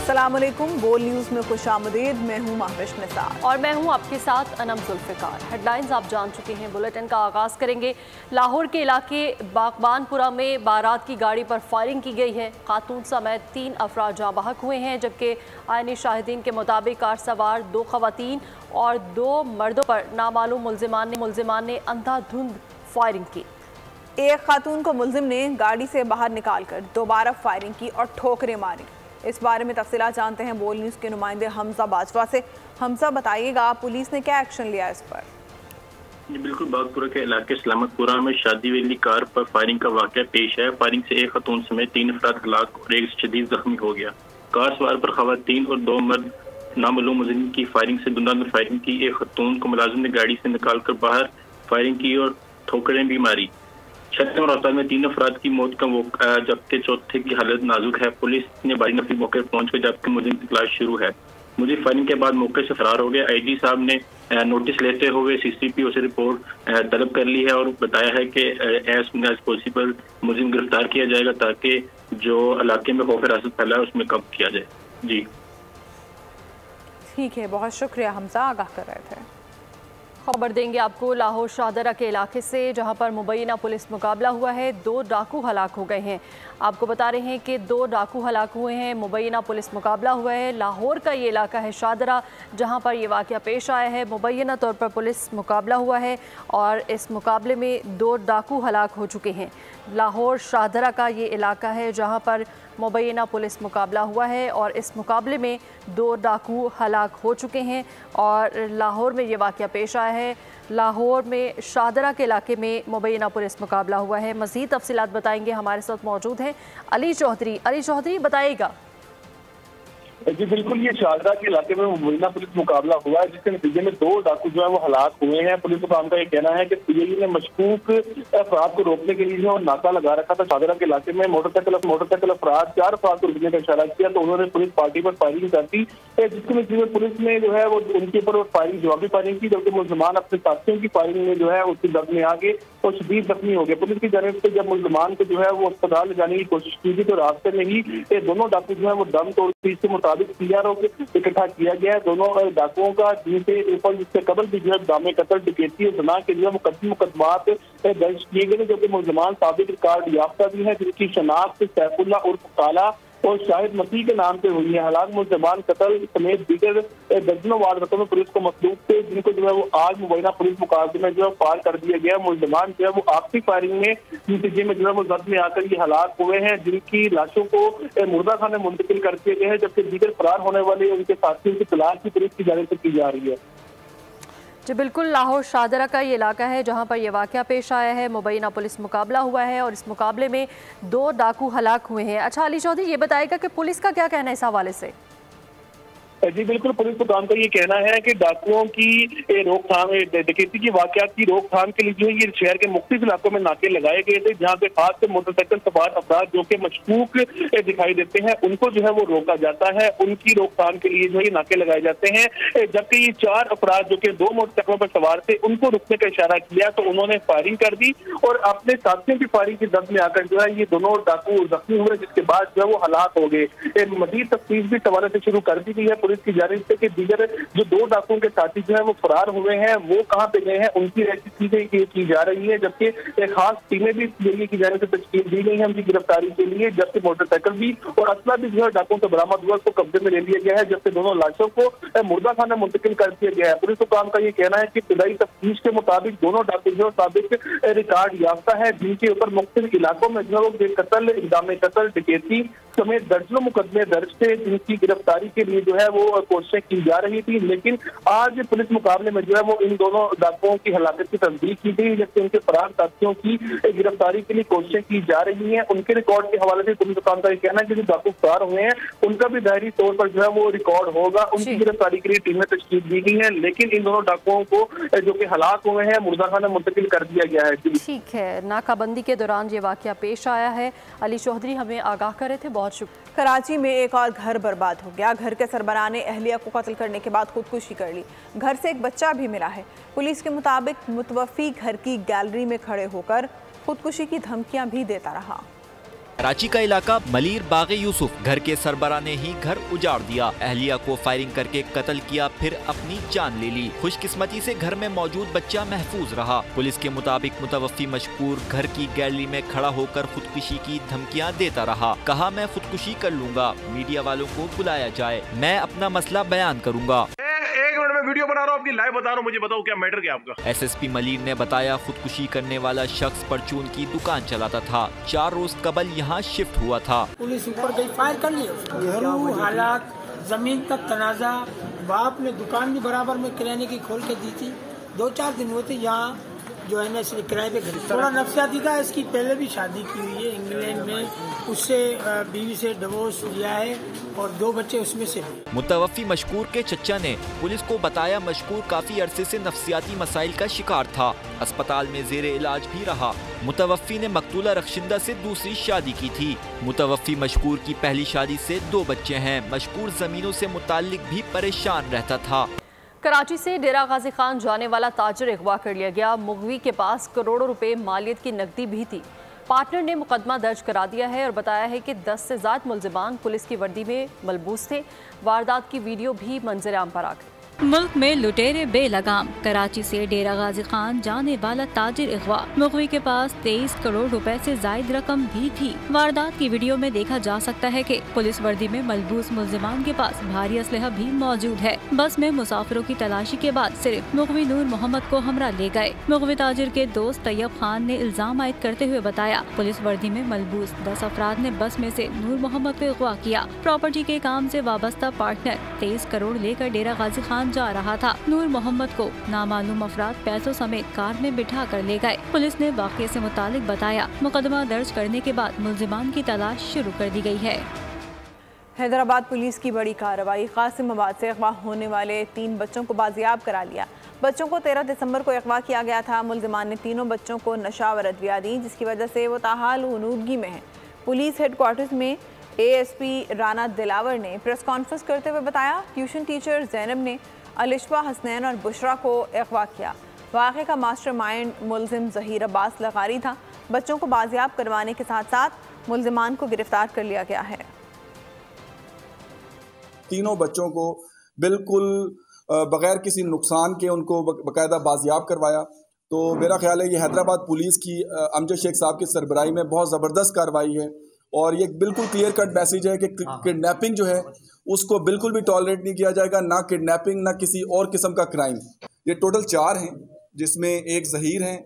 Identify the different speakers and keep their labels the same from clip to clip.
Speaker 1: अस्सलामुअलैकुम, बोल न्यूज़ में खुशामदीद। मैं हूँ महविश निसार
Speaker 2: और मैं हूँ आपके साथ अनम जुल्फ़िकार। हेडलाइंस आप जान चुके हैं। बुलेटिन का आगाज़ करेंगे। लाहौर के इलाके बागबानपुरा में बारात की गाड़ी पर फायरिंग की गई है। खातून समेत 3 अफराद जाँ बहक हुए हैं, जबकि आईनी शाहिदीन के मुताबिक कार सवार 2 खवातीन और 2 मर्दों पर नामालूम मुलजिमान ने अंधाधुंध फायरिंग की।
Speaker 1: एक खातून को मुलजिम ने गाड़ी से बाहर निकालकर दोबारा फायरिंग की और ठोकरें मारी। इस बारे में तफसीलात जानते हैं बोल न्यूज़ के नुमाइंदे हमजा बाजवा से। हमजा, बताइएगा पुलिस ने क्या एक्शन लिया इस पर?
Speaker 3: जी बिल्कुल, बागपुरा के इलाके सलामतपुरा में शादी वाली कार पर फायरिंग का वाक़या पेश है। फायरिंग से एक खातून समेत 3 अफराद हलाक और एक शदीद जख्मी हो गया। कार सवार पर खवातीन और 2 मर्द नामालूम मुलजिम की फायरिंग से दुनिया में फायरिंग की। एक खातून को मुलाजिम ने गाड़ी से निकालकर बाहर फायरिंग की और ठोकरें भी मारी। छत्तीस और अस्पताल में 3 अफराद की मौत का मौका, जबकि चौथे की हालत नाजुक है। पुलिस ने बारी नफरी मौके पर पहुंचकर जबकि मुलजिम की तलाश शुरू है। मुलजिम फायरिंग के बाद मौके से फरार हो गया। आईजी साहब ने नोटिस लेते हुए CCPO से रिपोर्ट तलब कर ली है और बताया है कि एज सुन एज पॉसिबल मुलजिम गिरफ्तार किया जाएगा ताकि जो इलाके में खौफ हिरासत फैला है उसमें कम किया जाए। जी
Speaker 1: ठीक है, बहुत शुक्रिया हमजा, आगाह कर रहे थे।
Speaker 2: खबर देंगे आपको लाहौर शाहदरा के इलाके से, जहां पर मुबैना पुलिस मुकाबला हुआ है। 2 डाकू हलाक हो गए हैं। आपको बता रहे हैं कि 2 डाकू हलाक हुए हैं। मुबैना पुलिस मुकाबला हुआ है। लाहौर का ये इलाका है शाहदरा, जहां पर ये वाक़या पेश आया है। मुबैना तौर पर पुलिस मुकाबला हुआ है और इस मुकाबले में 2 डाकू हलाक हो चुके हैं। लाहौर शाहदरा का ये इलाका है जहाँ पर मुबैना पुलिस मुकाबला हुआ है और इस मुकाबले में 2 डाकू हलाक हो चुके हैं और लाहौर में ये वाक़या पेश आया है। लाहौर में शाहदरा के इलाके में मुबैना पुलिस मुकाबला हुआ है। मज़ीद तफसीलात बताएंगे, हमारे साथ मौजूद हैं अली चौधरी। अली चौधरी, बताइएगा।
Speaker 4: जी बिल्कुल, ये शाहदरा के इलाके में मुबैना पुलिस मुकाबला हुआ है, जिसके नतीजे में 2 डाकू जो है वो हलाक हुए हैं। पुलिस मुकाम का ये कहना है कि PIA ने मशकूक अफराद को रोकने के लिए जो नाका लगा रखा था शाहदरा के इलाके में। मोटरसाइकिल अफराद 4 अफराद को रुकने का इशारा किया तो उन्होंने पुलिस पार्टी पर फायरिंग कर दी, जिसके नतीजे में पुलिस ने जो है वो उनके ऊपर फायरिंग जवाबी फायरिंग की, जबकि मुलजमान अपने साथियों की फायरिंग में जो है उसकी दम में आगे और शदीद जख्मी हो गए। पुलिस की जानिब से जब मुलजमान को जो है वो अस्पताल ले जाने की कोशिश की थी तो रास्ते में ही दोनों डाकू जो है वो दम तोड़ के मुताबिक PRO इकट्ठा किया गया है। दोनों डाकुओं का जिससे कबल भी जो है दामे कत्ल, डकैती और गुनाह के लिए मुकदमात दर्ज किए गए, जो कि मुलजमान साबित रिकॉर्ड याफ्ता भी है, जिनकी शनाख्त सैफुल्ला उर्फ काला और शाहिद मसीह के नाम से हुई है। हालांकि मुलजमान कत्ल समेत दीगर दर्जनों वारदातों में पुलिस को मसलूब थे, जिनको जो है वो आज मुबैना पुलिस मुकाबले में जो है पार कर दिया गया। मुलजमान जो है वो आखिरी फायरिंग में नतीजे में जो है वो जख्म में आकर ये हलाक हुए हैं, जिनकी लाशों को मुर्दा खाने मुंतकिल कर दिए गए हैं, जबकि दीगर फरार होने वाले उनके साथियों की तलाश भी पुलिस की जानिब से की जा रही है।
Speaker 2: जी बिल्कुल, लाहौर शाहदरा का ये इलाका है जहाँ पर यह वाक़या पेश आया है। मुबैना पुलिस मुकाबला हुआ है और इस मुकाबले में 2 डाकू हलाक हुए हैं। अच्छा अली चौधरी, ये बताएगा कि पुलिस का क्या कहना है इस हवाले से?
Speaker 4: जी बिल्कुल, पुलिस मुकाम का ये कहना है कि डाकुओं की रोकथाम, डकैती की वाकयात की रोकथाम के लिए जो है ये शहर के मुख्तलिफ इलाकों में नाके लगाए गए थे, जहाँ पे खास से मोटरसाइकिल सवार अफराद जो कि मशकूक दिखाई देते हैं उनको जो है वो रोका जाता है। उनकी रोकथाम के लिए जो है नाके लगाए जाते हैं, जबकि ये 4 अफराद जो कि 2 मोटरसाइकिलों पर सवार थे उनको रुकने का इशारा किया तो उन्होंने फायरिंग कर दी और अपने साथियों की फायरिंग की दम में आकर जो है ये दोनों डाकू जख्मी हुए, जिसके बाद जो है वो हलाक हो गए। मजीद तफ्तीश भी सवाल से शुरू कर दी गई है पुलिस की जानिब से कि दीगर जो 2 डाकुओं के साथी जो है वो फरार हुए हैं, वो कहां पे गए हैं, उनकी रेस्क्यू की जा रही है, जबकि एक खास टीमें भी PIA की जानिब से तश्कील दी गई है उनकी गिरफ्तारी के लिए, जबकि मोटरसाइकिल भी और असला भी जो है डाकुओं से बरामद हुआ, उसको कब्जे में ले लिया गया है, जबकि दोनों लाशों को मुर्दा खाना मुंतकिल कर दिया गया है। पुलिस हुकाम का ये कहना है कि इब्तदाई तफ्तीश के मुताबिक दोनों डाकू जो साबित रिकॉर्ड याफ्ता है, जिनके ऊपर मुख्तलिफ इलाकों में जो है कत्ल, इक़दाम कत्ल, डकैती समेत दर्जनों मुकदमे दर्ज थे, जिनकी गिरफ्तारी के लिए जो है वो कोशिशें की जा रही थी। लेकिन आज पुलिस मुकाबले में जो है वो इन दोनों डाकुओं की हलाकत की तस्दीक की गई, जबकि उनके फरार साथियों की गिरफ्तारी के लिए कोशिशें की जा रही हैं। उनके रिकॉर्ड के हवाले से पुलिस मुकाम का ये कहना है कि जो डाकू फरार हुए हैं उनका भी दायरी तौर पर जो है वो रिकॉर्ड होगा। उनकी गिरफ्तारी के लिए टीमें तश्कील दी गई है, लेकिन इन दोनों डाकुओं को जो कि हलाक हुए हैं मुर्दा खाना मुंतकिल कर दिया गया है।
Speaker 2: ठीक है, नाकाबंदी के दौरान ये वाक़या पेश आया है। अली चौधरी हमें आगाह कर रहे थे, बहुत शुक्रिया।
Speaker 1: कराची में एक और घर बर्बाद हो गया। घर के सरबराह ने अहलिया को कत्ल करने के बाद खुदकुशी कर ली। घर से एक बच्चा भी मिला है। पुलिस के मुताबिक मुतवफ़ी घर की गैलरी में खड़े होकर खुदकुशी की धमकियां भी देता रहा।
Speaker 5: कराची का इलाका मलीर बागे यूसुफ, घर के सरबरा ने ही घर उजाड़ दिया, अहलिया को फायरिंग करके कत्ल किया, फिर अपनी जान ले ली। खुशकिस्मती से घर में मौजूद बच्चा महफूज रहा। पुलिस के मुताबिक मुतवफ्फी मशकूर घर की गैलरी में खड़ा होकर खुदकुशी की धमकियां देता रहा। कहा मैं खुदकुशी कर लूंगा, मीडिया वालों को बुलाया जाए, मैं अपना मसला बयान करूंगा।
Speaker 6: वीडियो बना रहा हूँ, आपकी लाइव बता रहा हूँ, मुझे बताओ क्या मैटर क्या आपका।
Speaker 5: एसएसपी मलीर ने बताया खुदकुशी करने वाला शख्स परचून की दुकान चलाता था, 4 रोज कबल यहाँ शिफ्ट हुआ था।
Speaker 7: पुलिस ऊपर गई, फायर कर लिया। हालात जमीन तक तनाजा, बाप ने दुकान भी बराबर में किराने की खोल के दी थी। 2-4 दिन होते यहाँ जो है ना इसने किराए पे घर, थोड़ा नफसियाती था। इसकी पहले भी शादी की हुई है इंग्लैंड में, उससे बीवी से डिवोर्स लिया है और 2 बच्चे उसमें से।
Speaker 5: मुतवफ्फी मशकूर के चच्चा ने पुलिस को बताया मशकूर काफी अरसे से नफसियाती मसाइल का शिकार था, अस्पताल में जेरे इलाज भी रहा। मुतवफ्फी ने मकतूला रखशिंदा से दूसरी शादी की थी। मुतवफ्फी मशकूर की पहली शादी से 2 बच्चे हैं। मशकूर जमीनों से मुताल्लिक भी परेशान रहता था।
Speaker 2: कराची से डेरा गाजी खान जाने वाला ताजिर अगवा कर लिया गया। मुगवी के पास करोड़ों रुपए मालियत की नकदी भी थी। पार्टनर ने मुकदमा दर्ज करा दिया है और बताया है कि 10 से ज़्यादा मुल्जिमान पुलिस की वर्दी में मलबूस थे। वारदात की वीडियो भी मंजर आम पर आ गई।
Speaker 8: मुल्क में लुटेरे बेलगाम। कराची से डेरा गाजी खान जाने वाला ताजिर अगवा, मुगवी के पास 23 करोड़ रुपए से जायद रकम भी थी। वारदात की वीडियो में देखा जा सकता है कि पुलिस वर्दी में मलबूस मुल्जिमान के पास भारी असलहा भी मौजूद है। बस में मुसाफिरों की तलाशी के बाद सिर्फ मुगवी नूर मोहम्मद को हमरा ले गए। मुगवी ताजिर के दोस्त तैयब खान ने इल्जाम आयद करते हुए बताया पुलिस वर्दी में मलबूस 10 अफराद ने बस में से नूर मोहम्मद को अगवा किया। प्रॉपर्टी के काम से वाबस्ता पार्टनर 23 करोड़ लेकर डेरा गाजी खान जा रहा था। नूर मोहम्मद को नामालूम अफराद पैसों समेत कार में बिठा कर ले गए। पुलिस ने वाक़े से मुतालिक बताया मुकदमा दर्ज करने के बाद मुल्जिमान की तलाश शुरू कर दी गई है।
Speaker 1: हैदराबाद पुलिस की बड़ी कार्रवाई, कासिमाबाद से अगवा होने वाले 3 बच्चों को बाजियाब करा लिया। बच्चों को 13 दिसंबर को अगवा किया गया था। मुल्जिमान ने तीनों बच्चों को नशा व अद्विया दी, जिसकी वजह से वो ताहाल गनूदगी में है। पुलिस हेडक्वार्टर्स में एएसपी राना दिलावर ने प्रेस कॉन्फ्रेंस करते हुए बताया ट्यूशन टीचर जैनब ने अलिशवा हसनैन और बुशरा को अगवा किया। वाक़े का मास्टरमाइंड मुल्जिम ज़हीर अब्बास लगारी था। बच्चों को बाजियाब करवाने के साथ साथ मुल्जिमान को गिरफ्तार कर लिया गया है।
Speaker 9: तीनों बच्चों को बिल्कुल बगैर किसी नुकसान के उनको बाकायदा बाजियाब करवाया। तो मेरा ख्याल है ये हैदराबाद पुलिस की अमजद शेख साहब की सरबराही में बहुत ज़बरदस्त कार्रवाई है और ये बिल्कुल क्लियर कट मैसेज है कि किडनैपिंग जो है उसको बिल्कुल भी टॉलरेट नहीं किया जाएगा, ना किडनैपिंग ना किसी और किस्म का क्राइम। ये टोटल 4 हैं, जिसमें एक ज़हीर हैं,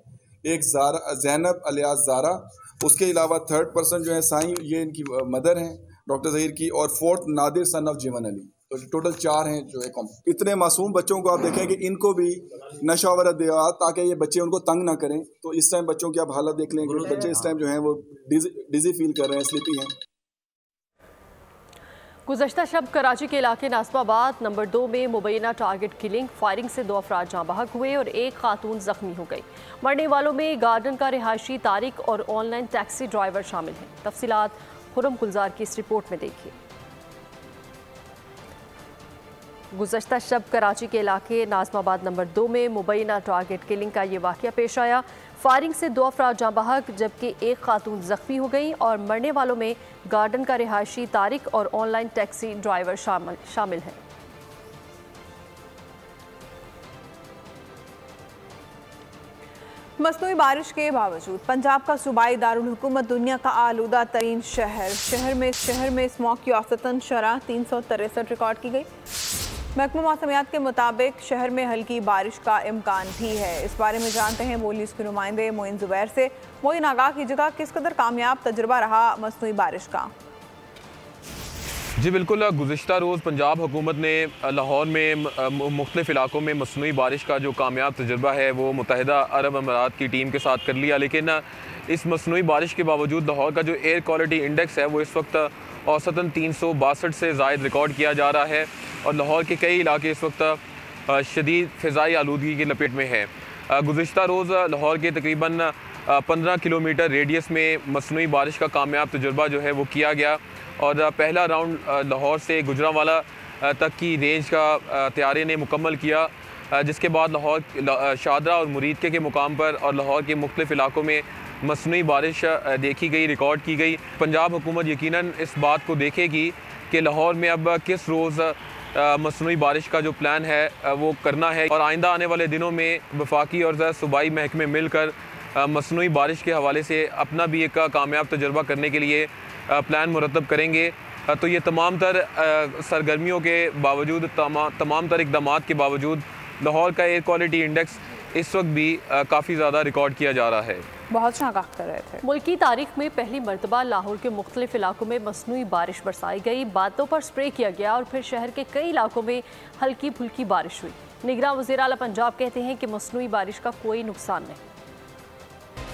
Speaker 9: एक जैनब अलियास ज़ारा, उसके अलावा 3rd पर्सन जो है साईं, ये इनकी मदर हैं डॉक्टर ज़हीर की, और 4th नादिर सन ऑफ जीवन अली। तो टोटल 4 हैं जो है। इतने मासूम बच्चों को आप देखें कि इनको भी नशा वगैरह दिया ताकि ये बच्चे उनको तंग ना करें। तो इस टाइम बच्चों की आप हालत देख लें कि बच्चे इस टाइम जो हैं वो डिजी फील कर रहे हैं, स्लीपी हैं।
Speaker 2: गुज़श्ता शब कराची के इलाके नासमाबाद नंबर 2 में मुबैना टारगेट किलिंग फायरिंग से 2 अफराद जाँ बहक हुए और एक खातून जख्मी हो गई। मरने वालों में गार्डन का रिहायशी तारिक और ऑनलाइन टैक्सी ड्राइवर शामिल हैं। तफसीलात खुरम गुलजार की इस रिपोर्ट में देखिए। गुज़श्ता शब कराची के इलाके नाज़माबाद नंबर 2 में मुबैना टारगेट किलिंग का ये वाक़या पेश आया। फायरिंग से 2 अफराद जाँ बहक जबकि एक खातून जख्मी हो गई और मरने वालों में गार्डन का रिहायशी तारिक और ऑनलाइन टैक्सी ड्राइवर शामिल हैं।
Speaker 1: मसनूई बारिश के बावजूद पंजाब का सूबाई दारुल हुकूमत दुनिया का आलूदा तरीन शहर में स्मॉग की औसतन शरह 363 रिकॉर्ड की गई। महकमा मौसमियात के मुताबिक शहर में हल्की बारिश का इम्कान भी है। इस बारे में जानते हैं बोली के नुमाइंदे मोइन जुबैर से। मोइन, आगाह की जगह किस कदर कामयाब तजुर्बा रहा मसनूई बारिश का?
Speaker 6: जी बिल्कुल, गुज़िश्ता रोज़ पंजाब हुकूमत ने लाहौर में मुख्तलिफ इलाकों में मसनूई बारिश का जो कामयाब तजुर्बा है वो मुत्तहिदा अरब अमारात की टीम के साथ कर लिया। लेकिन इस मसनूई बारिश के बावजूद लाहौर का जो एयर क्वालिटी इंडेक्स है वो इस वक्त औसतन 362 से ज़ायद रिकॉर्ड किया जा रहा है और लाहौर के कई इलाके इस वक्त शदीद फ़िज़ाई आलूदगी की लपेट में हैं। गुज़िश्ता रोज़ लाहौर के तकरीबन 15 किलोमीटर रेडियस में मसनूई बारिश का कामयाब तजुर्बा जो है वो किया गया और पहला राउंड लाहौर से गुजरांवाला तक की रेंज का तैयारी ने मुकम्मल किया, जिसके बाद लाहौर शादरा और मुरीदके के मुकाम पर और लाहौर के मुख्तलिफ इलाकों में मसनूई बारिश देखी गई, रिकॉर्ड की गई। पंजाब हुकूमत यकीनन इस बात को देखेगी कि लाहौर में अब किस रोज़ मसनूई बारिश का जो प्लान है वो करना है, और आइंदा आने वाले दिनों में वफाकी और सूबाई महकमे मिलकर मसनूई बारिश के हवाले से अपना भी एक कामयाब तजुर्बा करने के लिए प्लान मुरतब करेंगे। तो ये तमाम तर सरगर्मियों के बावजूद, तमाम तर इक़दाम के बावजूद लाहौर का एयर क्वालिटी इंडेक्स इस वक्त भी काफ़ी ज़्यादा रिकॉर्ड किया जा रहा है।
Speaker 1: बहुत आगाह कर रहे थे।
Speaker 2: मुल्क की तारीख में पहली मरतबा लाहौर के मुख्तलिफ इलाकों में मसनूई बारिश बरसाई गई, बातों पर स्प्रे किया गया और फिर शहर के कई इलाकों में हल्की फुल्की बारिश हुई। निगरान वज़ीर आला पंजाब कहते हैं कि मसनूई बारिश का कोई नुकसान नहीं।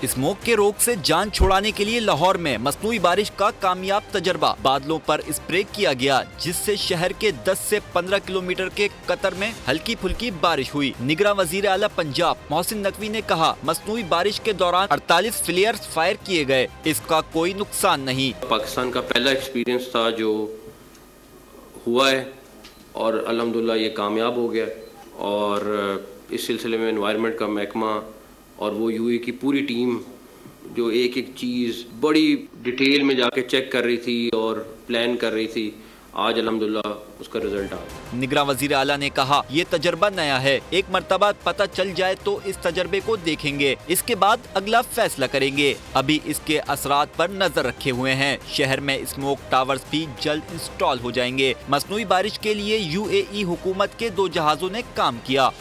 Speaker 5: स्मोक के रोग से जान छुड़ाने के लिए लाहौर में मसनूई बारिश का कामयाब तजर्बा, बादलों पर स्प्रे किया गया जिससे शहर के 10 से 15 किलोमीटर के कतर में हल्की फुल्की बारिश हुई। निगरान वजीर आला पंजाब मोहसिन नकवी ने कहा, मसनूई बारिश के दौरान 48 फ्लेयर्स फायर किए गए, इसका कोई नुकसान नहीं।
Speaker 10: पाकिस्तान का पहला एक्सपीरियंस था जो हुआ है और अल्हम्दुलिल्लाह ये कामयाब हो गया, और इस सिलसिले में एनवायरनमेंट का महकमा और वो यूए की पूरी टीम जो एक एक चीज़ बड़ी डिटेल में जाके चेक कर रही थी और प्लान कर रही थी, आज अल्हम्दुलिल्लाह उसका रिजल्ट आ गया।
Speaker 5: निगरान वजीर आला ने कहा, ये तजर्बा नया है, एक मरतबा पता चल जाए तो इस तजर्बे को देखेंगे, इसके बाद अगला फैसला करेंगे। अभी इसके असरात पर नजर रखे हुए हैं। शहर में स्मोक टावर्स भी जल्द इंस्टॉल हो जाएंगे। मसनूई बारिश के लिए यूएई हुकूमत के 2 जहाजों ने काम किया।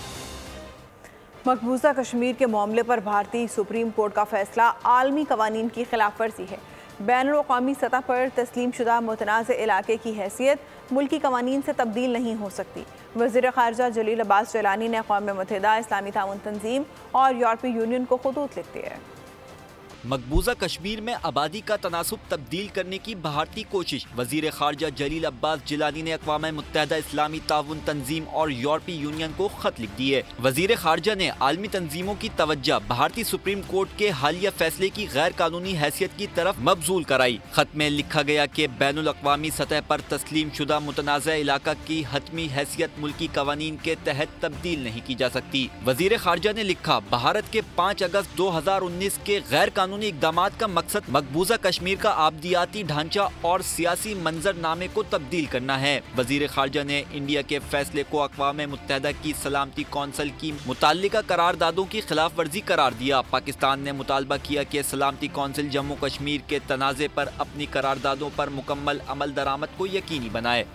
Speaker 1: मकबूजा कश्मीर के मामले पर भारतीय सुप्रीम कोर्ट का फैसला आलमी कवानीन की खिलाफ वर्जी है। बैनुल-अक़वामी सतह पर तस्लीम शुदा मुतनाज़ इलाके की हैसियत मुल्की कवानीन से तब्दील नहीं हो सकती। वज़ीर ख़ारिजा जलील अब्बास जलानी ने अक़वाम मुत्तहिदा, इस्लामी ताउन तंजीम और यूरोपीय यूनियन को ख़ुतूत लिख दिए।
Speaker 5: मकबूजा कश्मीर में आबादी का तनासुब तब्दील करने की भारतीय कोशिश। वजीर खारजा जलील अब्बास जिलानी ने अक़वाम मुत्तहिदा, इस्लामी ताउन तंजीम और यूरोपीय यूनियन को खत लिख दिए। वजीर खारजा ने आलमी तंजीमों की तवज्जो भारतीय सुप्रीम कोर्ट के हालिया फैसले की गैर कानूनी हैसियत की तरफ मबजूल कराई। खत में लिखा गया कि बैनुल अक़वामी सतह पर तस्लीम शुदा मुतनाज़ा इलाका की हतमी हैसियत मुल्की कवानीन के तहत तब्दील नहीं की जा सकती। वजीर खारजा ने लिखा, भारत के 5 अगस्त 2019 के गैर कानूनी इक़दामात का मकसद मकबूजा कश्मीर का आबदियाती ढांचा और सियासी मंजरनामे को तब्दील करना है। वजीर खारजा ने इंडिया के फैसले को अक़वाम मुत्तहिदा की सलामती कौंसिल की मुताल्लिका करारदादों की खिलाफ वर्जी करार दिया। पाकिस्तान ने मुतालबा किया कि सलामती कौंसिल जम्मू कश्मीर के तनाज़े पर अपनी करारदादों पर मुकम्मल अमल दरामद को यकीनी बनाए।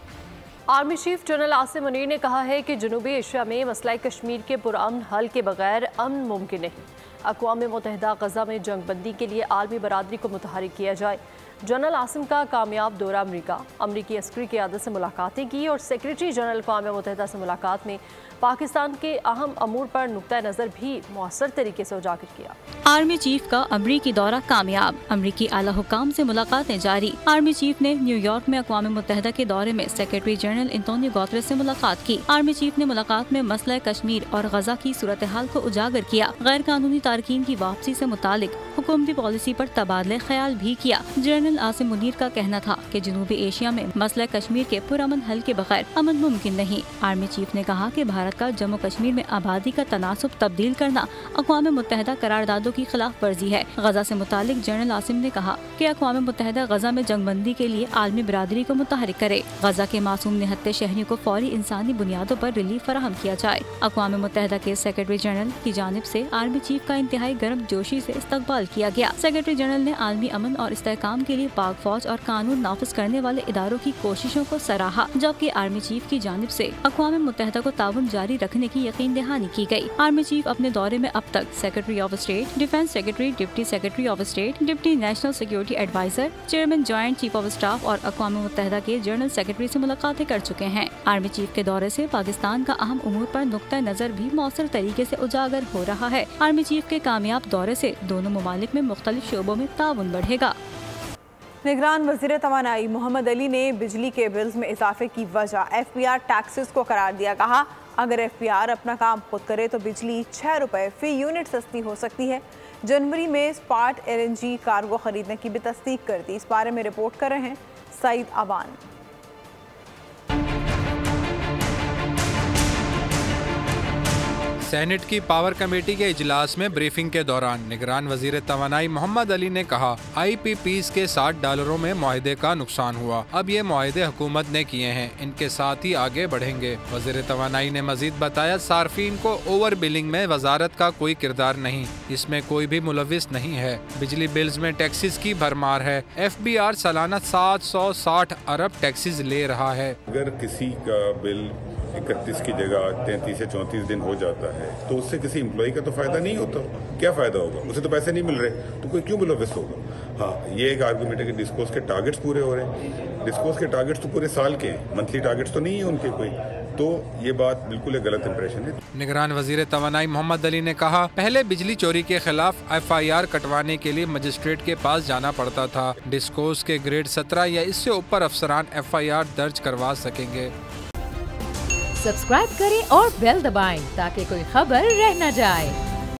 Speaker 2: Army chief general Asim Munir ने कहा है कि जनूबी एशिया में मसला कश्मीर के पुरअमन हल के बगैर अमन मुमकिन नहीं। अक़वाम मुत्तहिदा गज़ा में जंगबंदी के लिए आलमी बरादरी को मुतहरिक किया जाए। जनरल आसिम का कामयाब दौरा अमरीकी अस्करी क़यादत से मुलाकातें की और सेक्रेटरी जनरल अक़वाम मुत्तहिदा से मुलाकात में पाकिस्तान के अहम अमूर पर नुक्ता नज़र भी मौसर तरीके से उजागर किया।
Speaker 8: आर्मी चीफ का अमरीकी दौरा कामयाब, अमरीकी आला हुकाम से मुलाकातें जारी। आर्मी चीफ ने न्यूयॉर्क में अक़वाम मुत्तहिदा के दौरे में सेक्रेटरी जनरल एंटोनियो गुतेरेस से मुलाकात की। आर्मी चीफ ने मुलाकात में मसला कश्मीर और गजा की सूरत हाल को उजागर किया। गैर कानूनी तारकीन की वापसी से मुतालिक हुकूमती पॉलिसी पर तबादले ख्याल भी किया। जनरल आसिम मुनीर का कहना था कि जनूबी एशिया में मसला कश्मीर के पुरअमन हल के बगैर अमन मुमकिन नहीं। आर्मी चीफ ने कहा कि भारत का जम्मू कश्मीर में आबादी का तनासुब तब्दील करना अक़वाम मुत्तहिदा करारदादों की खिलाफ वर्जी है। गजा से मुतालिक जनरल आसिम ने कहा कि अक़वाम मुत्तहिदा गजा में जंगबंदी के लिए आलमी बरादरी को मुतहरिक करे। गजा के मासूम निहत्ते शहरियों को फौरी इंसानी बुनियादों पर रिलीफ फराहम किया जाए। अक़वाम मुत्तहिदा के सेक्रेटरी जनरल की जानिब से आर्मी चीफ का इंतहाई गर्म जोशी से इस्तकबाल किया गया। सेक्रेटरी जनरल ने आलमी अमन और इस्तेहकाम के लिए पाक फौज और कानून नाफिज करने वाले इदारों की कोशिशों को सराहा, जबकि आर्मी चीफ की जानिब से अक़वाम मुत्तहिदा को ताउन जारी रखने की यकीन दहानी की गई। आर्मी चीफ अपने दौरे में अब तक secretary of state, defence secretary, deputy secretary of state, deputy national security adviser, chairman joint chief of staff और अक़वाम मुत्तहिदा के जनरल सेक्रेटरी से मुलाकातें कर चुके हैं। आर्मी चीफ के दौरे से पाकिस्तान का अहम उमूर पर नुक्ता नजर भी मौसर तरीके से उजागर हो रहा है। आर्मी चीफ के कामयाब दौरे से दोनों ममालिक में मुख्तलिफ शोबों में ताउन बढ़ेगा।
Speaker 1: निगरान वज़ीर तवानाई मोहम्मद अली ने बिजली के बिल्स में इजाफे की वजह FPR टैक्सेस को करार दिया। कहा, अगर FPR अपना काम खुद करे तो बिजली 6 रुपये फी यूनिट सस्ती हो सकती है। जनवरी में स्पार्ट LNG कार्गो खरीदने की भी तस्दीक कर दी। इस बारे में रिपोर्ट कर रहे हैं सईद अवान।
Speaker 11: सेनेट की पावर कमेटी के इजलास में ब्रीफिंग के दौरान निगरान वजीर तवानाई मोहम्मद अली ने कहा, IPPs के $60 में मुआहदे का नुकसान हुआ। अब ये मुआहदे हुकूमत ने किए हैं, इनके साथ ही आगे बढ़ेंगे। वजीर तवानाई ने मजीद बताया, सार्फिन को ओवर बिलिंग में वजारत का कोई किरदार नहीं, इसमें कोई भी मुलविस नहीं है। बिजली बिल्स में टैक्सेस की भरमार है। FBR सालाना 760 अरब टैक्सेस ले रहा है।
Speaker 12: अगर किसी का बिल 31 की जगह 33 या 34 दिन हो जाता है तो उससे किसी एम्प्लॉय का तो फायदा नहीं होता। क्या फायदा होगा? उसे तो पैसे नहीं मिल रहे, तो कोई क्यों मुलविस होगा? हाँ, ये एक आर्गुमेंट है कि डिस्कोर्स के टारगेट्स पूरे हो रहे हैं। डिस्कोर्स के टारगेट्स तो पूरे साल के हैं, मंथली टारगेट्स तो नहीं है उनके कोई। तो ये बात बिल्कुल एक गलत इंप्रेशन है।
Speaker 11: निगरान वजीर तवानाई मोहम्मद अली ने कहा, पहले बिजली चोरी के खिलाफ FIR कटवाने के लिए मजिस्ट्रेट के पास जाना पड़ता था। डिस्कोर्स के ग्रेड 17 या इससे ऊपर अफसरान FIR दर्ज करवा सकेंगे।
Speaker 13: सब्सक्राइब करें और बेल दबाएं ताकि कोई खबर रह न जाए।